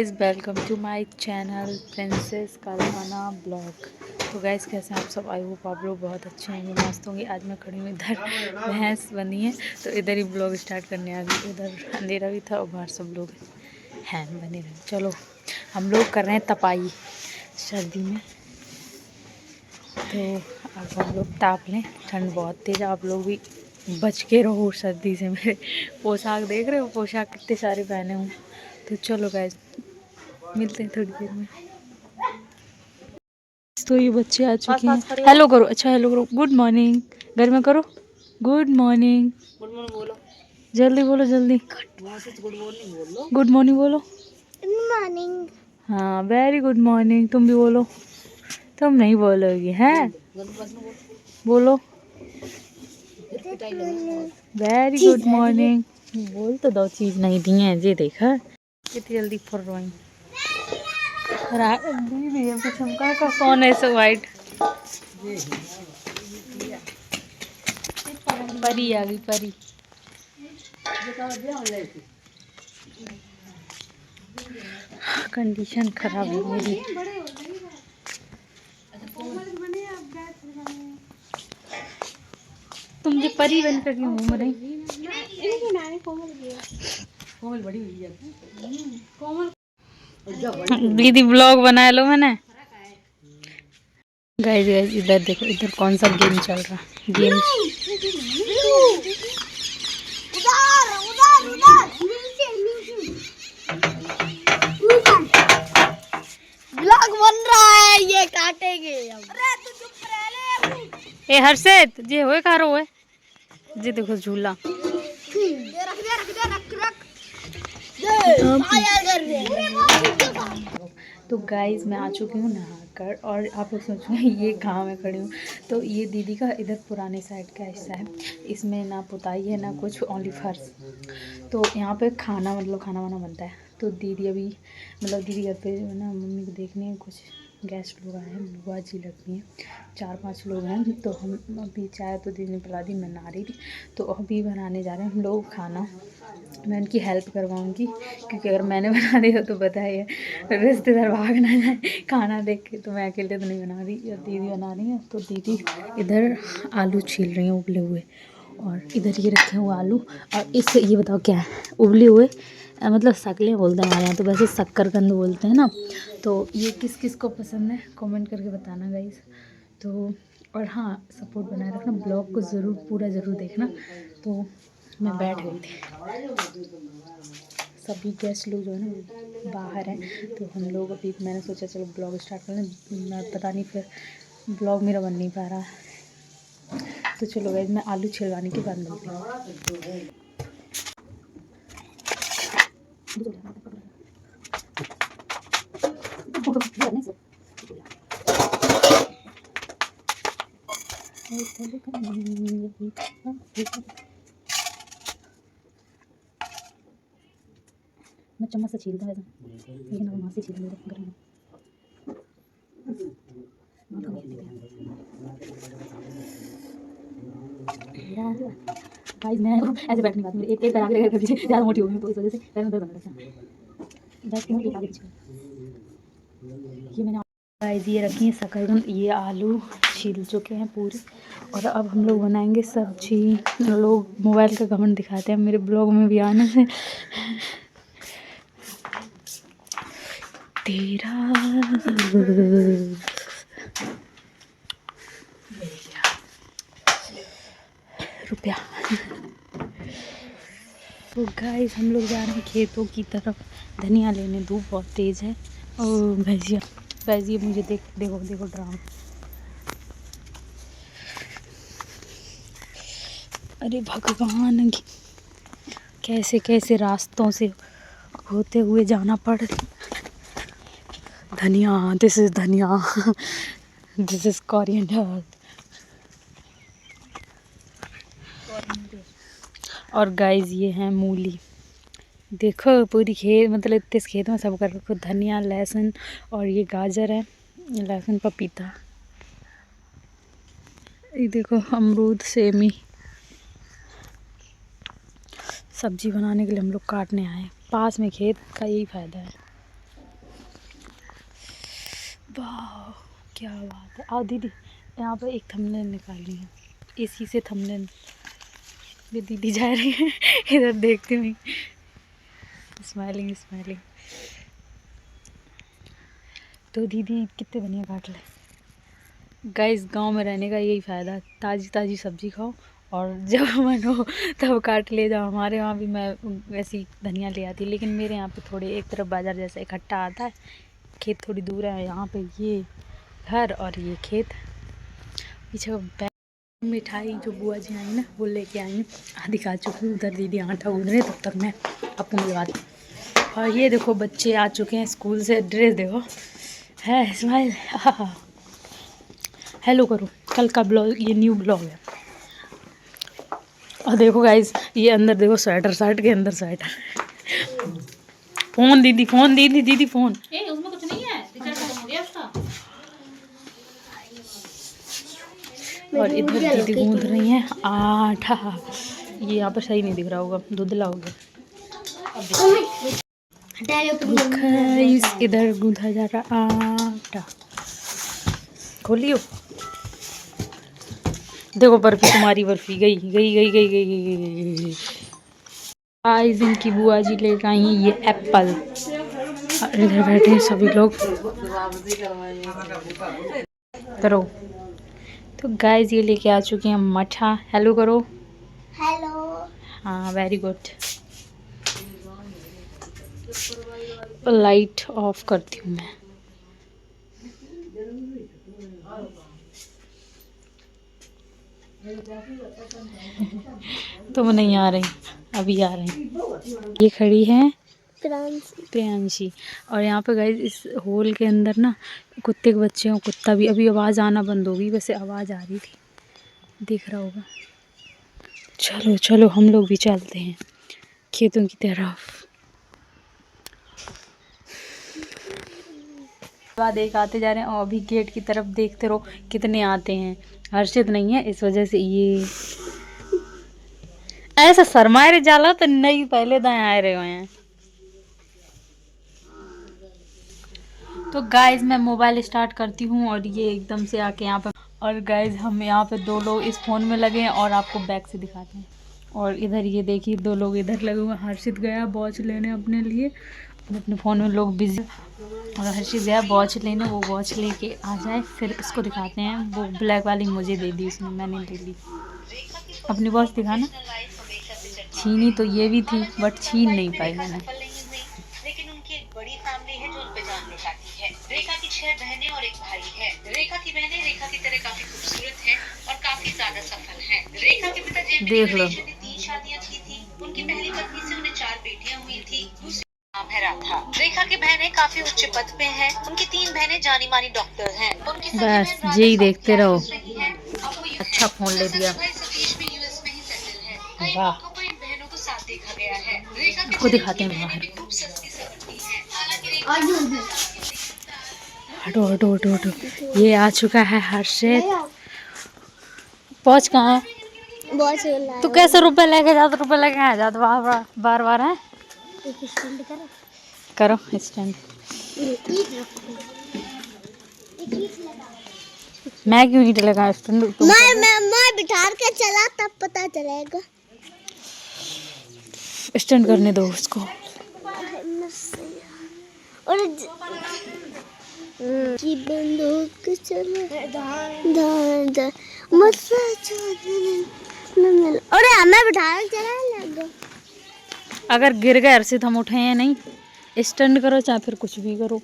Welcome to my channel princess Kalpana blog. तो guys कैसे हैं आप सब? आई होप आप लोग बहुत अच्छे होंगे, मस्त होंगे। आज मैं खड़ी हूँ इधर, भैंस बनी है तो इधर ही ब्लॉग स्टार्ट करने आ गई। इधर अंधेरा भी था और बाहर सब लोग हैं बने रहे। चलो हम लोग कर रहे हैं तपाई सर्दी में, तो अब हम लोग ताप लें। ठंड बहुत तेज़, आप लोग भी बच के रहो सर्दी से। मेरे पोशाक देख रहे हो, पोशाक कितने सारे पहने हूँ। तो चलो गैस मिलते हैं थोड़ी देर में। तो ये बच्चे आ चुके हैं। हेलो करो, अच्छा हेलो करो, गुड मॉर्निंग घर में करो। गुड मॉर्निंग, गुड मॉर्निंग बोलो, जल्दी बोलो जल्दी। गुड मॉर्निंग बोलो। Good morning. हाँ वेरी गुड मॉर्निंग। तुम भी बोलो। तुम नहीं बोलोगी हैं? बोलो वेरी गुड मॉर्निंग। बोल तो दो, चीज़ नहीं दी है ये देखा कितनी जल्दी फुर रही। दीदी है चमका का कौन है ऐसे वाइट? परी आ गई परी। कंडीशन खराब है मेरी। तुम जो परी बन कर क्यों घूम रही? दीदी ब्लॉग बना लो मैंने। गाइस गाइस इधर देखो, इधर कौन सा गेम चल रहा है। गेम ब्लॉग बन रहा है, ये काटेंगे हम। अरे तू चुप रह ले। ए हर्षित जी होए खा रो है जी, देखो झूला। तो गाइस मैं आ चुकी हूँ नहाकर, और आप लोग सोचो ये कहाँ मैं खड़ी हूँ। तो ये दीदी का इधर पुराने साइड का हिस्सा है, इसमें ना पुताई है ना कुछ, ओनली फर्श। तो यहाँ पे खाना मतलब खाना वाना बनता है। तो दीदी अभी मतलब दीदी घर पे ना मम्मी को देखने कुछ गेस्ट लोग आए हैं, बुआ जी लगती हैं, 4-5 लोग हैं। तो हम अभी चाय तो दीदी ने पिला दी, मैं नहा रही थी। तो अभी बनाने जा रहे हैं हम लोग खाना। मैं उनकी हेल्प करवाऊंगी क्योंकि अगर मैंने बना दिया तो पता है रिश्तेदार भाग ना जाए खाना देख के। तो मैं अकेले तो नहीं बना रही, या दीदी बना रही है। तो दीदी इधर आलू छील रही हैं उबले हुए, और इधर ये रखे हुए आलू। और इस ये बताओ क्या है, उबले हुए मतलब शकलें बोलते हैं हमारे यहाँ, तो वैसे शक्करकंद बोलते हैं ना। तो ये किस किस को पसंद है कमेंट करके बताना गाइस। तो और हाँ, सपोर्ट बनाए रखना, ब्लॉग को ज़रूर पूरा ज़रूर देखना। तो मैं बैठ गई थी, सभी गेस्ट लोग जो है ना बाहर हैं। तो हम लोग अभी मैंने सोचा चलो ब्लॉग स्टार्ट कर लें। मैं पता नहीं फिर ब्लॉग मेरा बन नहीं पा रहा। तो चलो गाइस मैं आलू छिलवाने के बाद मिलती हूँ। मैं चम्मच से छीलता है लेकिन अब वहाँ से छील गर्म गाइस। मैं ऐसे बैठने का एक एक आगे कर दीजिए, ज़्यादा मोटी हो गई तो इस वजह से पैर में दर्द होने लगता है। बैठ के एक आगे पीछे ये मैंने गाइस ये रखी है शकरकंद, ये आलू छील चुके हैं पूरे। और अब हम लोग बनाएंगे सब्जी। लोग मोबाइल का घमंड दिखाते हैं मेरे ब्लॉग में भी आने से। तेरा रुपया। तो गाइस हम लोग जा रहे हैं खेतों की तरफ धनिया लेने। धूप बहुत तेज़ है। और भैजिया भैजिया मुझे देखो देखो ड्राम। अरे भगवान, कैसे कैसे रास्तों से होते हुए जाना पड़ रहा। धनिया, दिस इज धनिया, दिस इज कोरिएंडर। और गाइस ये है मूली। देखो पूरी खेत, मतलब इतने खेत में सब कर रखो, धनिया लहसुन, और ये गाजर है, लहसुन पपीता। ये देखो अमरूद सेमी। सब्जी बनाने के लिए हम लोग काटने आए, पास में खेत का यही फ़ायदा है। वाह क्या बात है। आओ दीदी, यहाँ पर एक थंबनेल निकाली है, इसी से थंबनेल। ये दीदी जा रही है इधर देखती हुई, स्माइलिंग स्माइलिंग। तो दीदी कितने बढ़िया काट ले। गाइस गांव में रहने का यही फ़ायदा, ताज़ी ताज़ी सब्ज़ी खाओ और जब मन हो तब काट ले जाओ। हमारे वहाँ भी मैं वैसी धनिया ले आती, लेकिन मेरे यहाँ पे थोड़े एक तरफ बाज़ार जैसा इकट्ठा आता है, खेत थोड़ी दूर है। यहाँ पे ये घर और ये खेत पीछे। मिठाई जो बुआ जी आई ना वो लेके आई, आधी खा चुकी हूँ। उधर दीदी आटा गूंद रहे, तब तक मैं आपको मिलवाती हूँ। और ये देखो बच्चे आ चुके हैं स्कूल से, ड्रेस देखो है स्माइल। हेलो करो, कल का ब्लॉग, ये न्यू ब्लॉग है। और देखो गाइस ये अंदर देखो स्वेटर, शर्ट के अंदर स्वेटर। फोन दीदी, फोन दीदी, दीदी फोन। उसमें कुछ नहीं है, रिचार्ज खत्म हो गया उसका। और इधर दीदी गूंद रही हैं आटा। ये यहाँ पर सही नहीं दिख रहा होगा, धुंधला हो गया। गाइस इधर गूंथा जा रहा आटा। खोलियो, देखो बर्फी, तुम्हारी बर्फी गई गई गई गई गई गई गई गई। गाइस इनकी बुआ जी लेकर आई हैं ये एप्पल। इधर बैठे हैं सभी लोग। करो तो गाइस ये लेके आ चुके हैं मठा। हेलो करो। हेलो। हाँ वेरी गुड। लाइट ऑफ करती हूँ मैं। तुम नहीं आ रही, अभी आ रही। ये खड़ी है प्रियांशी। और यहाँ पे गाइस इस होल के अंदर ना कुत्ते के बच्चे हैं, कुत्ता भी। अभी आवाज़ आना बंद होगी, वैसे आवाज़ आ रही थी, दिख रहा होगा। चलो चलो हम लोग भी चलते हैं खेतों की तरफ। बाद एक आते जा रहे हैं और अभी गेट की तरफ देखते रहो कितने आते हैं। हर्षित नहीं है इस वजह से ये ऐसा शर्माए रे जाला तो नहीं, पहले दाएं आए रहे हैं। तो गाइज मैं मोबाइल स्टार्ट करती हूँ और ये एकदम से आके यहाँ पे। और गाइज हम यहाँ पे दो लोग इस फ़ोन में लगे हैं और आपको बैक से दिखाते हैं। और इधर ये देखिए दो लोग इधर लगे हुए हैं। हर्षित गया वॉच लेने अपने लिए, अपने फ़ोन में लोग बिजी। और हर्षित गया वॉच लेने, वो वॉच लेके आ जाए फिर इसको दिखाते हैं। वो ब्लैक वाली मुझे दे दी उसने, मैंने ले ली। अपनी वॉच दिखाना। छीनी तो ये भी थी बट छीन नहीं पाई मैंने। लेकिन उनकी एक बड़ी फैमिली है जो उन पे जान लौटाती है। रेखा की 6 बहनें और एक भाई है। रेखा की बहनें रेखा की तरह काफी खूबसूरत हैं और काफी ज्यादा सफल हैं। रेखा के पिता देख लो, ने 3 शादियां की थी। उनकी पहली पत्नी से उन्हें 4 बेटियां हुई थी। दूसरी नाम है राधा। रेखा की बहनें काफी उच्च पद पे हैं। उनकी 3 बहनें जानी मानी डॉक्टर हैं। उनकी बस यही देखते रहो। अच्छा फोन ले दिया। वाह, देखा गया है। आपको दिखाते हैं बाहर। हटो हटो हटो हटो। ये आ चुका है हर्षित। पहुँच कहाँ है? तू कैसे रुपए लेके जाता, रुपए लेके आ जाता बार बार बार है। करो स्टैंड। मैं क्यों ईंट लगा स्टैंड? मैं बिठा के चला तब पता चलेगा। स्टैंड करने दो उसको। और की बंदूक चले अरे हमें बिठा के चला लगा। अगर गिर गए हर्षित हम उठे हैं नहीं। स्टैंड करो चाहे फिर कुछ भी करो।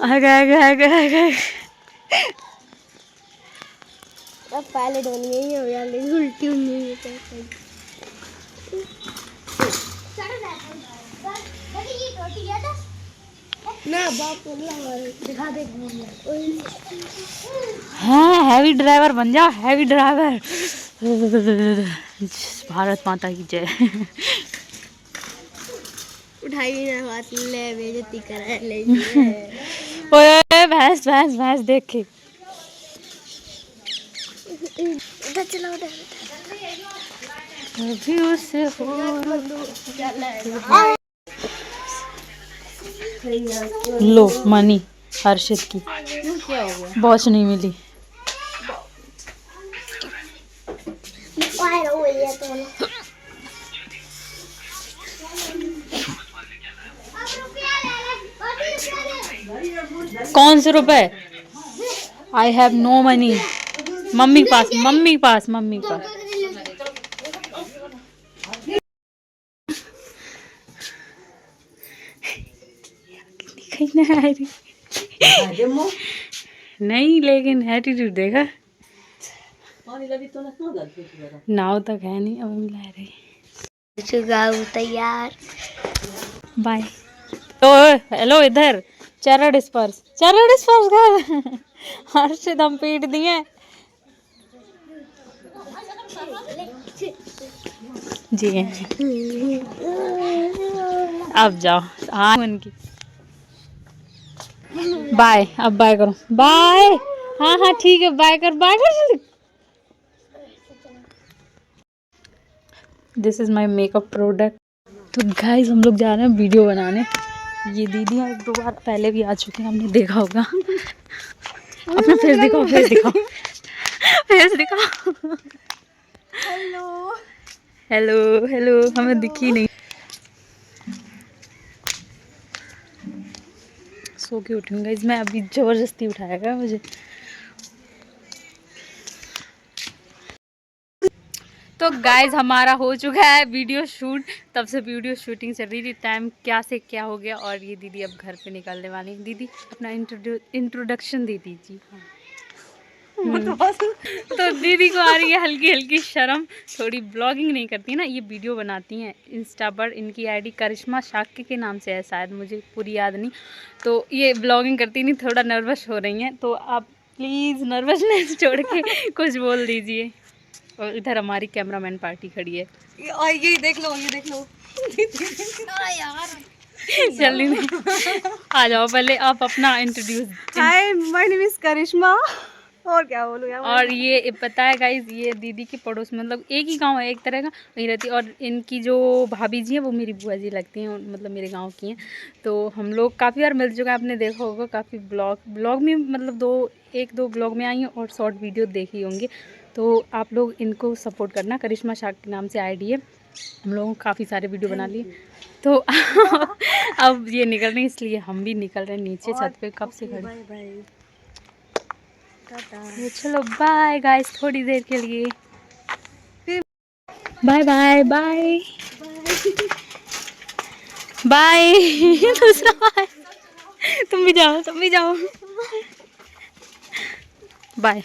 आ गए। अब पहले बन गई है यार, लेकिन उल्टी नहीं है। ना बाप दिखा दे। हाँ हैवी ड्राइवर बन जाओ, हैवी ड्राइवर। भारत माता की जय। उठाई ना बात ले, बेइज्जती करा ले। ओए भैंस भैंस भैंस देख के। उधर चला उधर। अभी उससे लो मनी हर्षित की क्या हो गया? वॉच नहीं मिली। कौन से रुपए? I have no money. Mummy के पास, मम्मी के पास, मम्मी के पास। नहीं लेकिन एटीट्यूड देखा। नाव तक है नहीं, अब हम ला रही। चुगाऊ तैयार। बाय। तो हेलो, इधर चरण डिस्पर्स कर। हर्षित हम पीट दिए। जी अब जाओ। हाँ उनकी बाय। अब बाय करो, बाय। हाँ हाँ ठीक है, बाय कर, बाय कर। This is my makeup product. तो गाइस हम लोग जा रहे हैं वीडियो बनाने। ये दीदी एक दो बार पहले भी आ चुके हैं, हमने देखा होगा। अपना फेस दिखाओ, फेस दिखाओ, फेस दिखाओ। हेलो हेलो हेलो, हमें दिखी नहीं। सो के उठी हूँ गाइस मैं, अभी जबरदस्ती उठाया गया मुझे। तो गाइस हमारा हो चुका है वीडियो शूट। तब से वीडियो शूटिंग चल रही थी, टाइम क्या से क्या हो गया। और ये दीदी अब घर पे निकलने वाली है। दीदी अपना इंट्रोडक्शन दे दीजिए। तो दीदी को आ रही है हल्की हल्की शर्म, थोड़ी ब्लॉगिंग नहीं करती ना, ये वीडियो बनाती हैं इंस्टा पर। इनकी आईडी करिश्मा शाक्य के नाम से है शायद, मुझे पूरी याद नहीं। तो ये ब्लॉगिंग करती नहीं, थोड़ा नर्वस हो रही हैं। तो आप प्लीज़ नर्वसनेस छोड़ के कुछ बोल दीजिए। और इधर हमारी कैमरामैन पार्टी खड़ी है। ये देख लो, ये देख लो। यार जल्दी में आ जाओ, पहले आप अपना introduce. Hi, my name is Karishma. और क्या बोलूं यार। और ये पता है गाइज, ये दीदी के पड़ोस में, मतलब एक ही गांव है एक तरह का, वहीं रहती है। और इनकी जो भाभी जी हैं वो मेरी बुआ जी लगती हैं, मतलब मेरे गांव की हैं। तो हम लोग काफ़ी बार मिल चुके हैं, आपने देखा होगा काफ़ी ब्लॉग में, मतलब एक दो ब्लॉग में आई हैं और शॉर्ट वीडियो देखी होंगे। तो आप लोग इनको सपोर्ट करना। करिश्मा शाक के नाम से आईडी है। हम लोगों को काफ़ी सारे वीडियो बना लिए। तो अब ये निकल रहे हैं, इसलिए हम भी निकल रहे हैं नीचे छत पे। कब से खड़े। तो चलो बाय गाइस, थोड़ी देर के लिए बाय बाय बाय बाय। दूसरा बाय। तुम भी जाओ, तुम भी जाओ। बाय।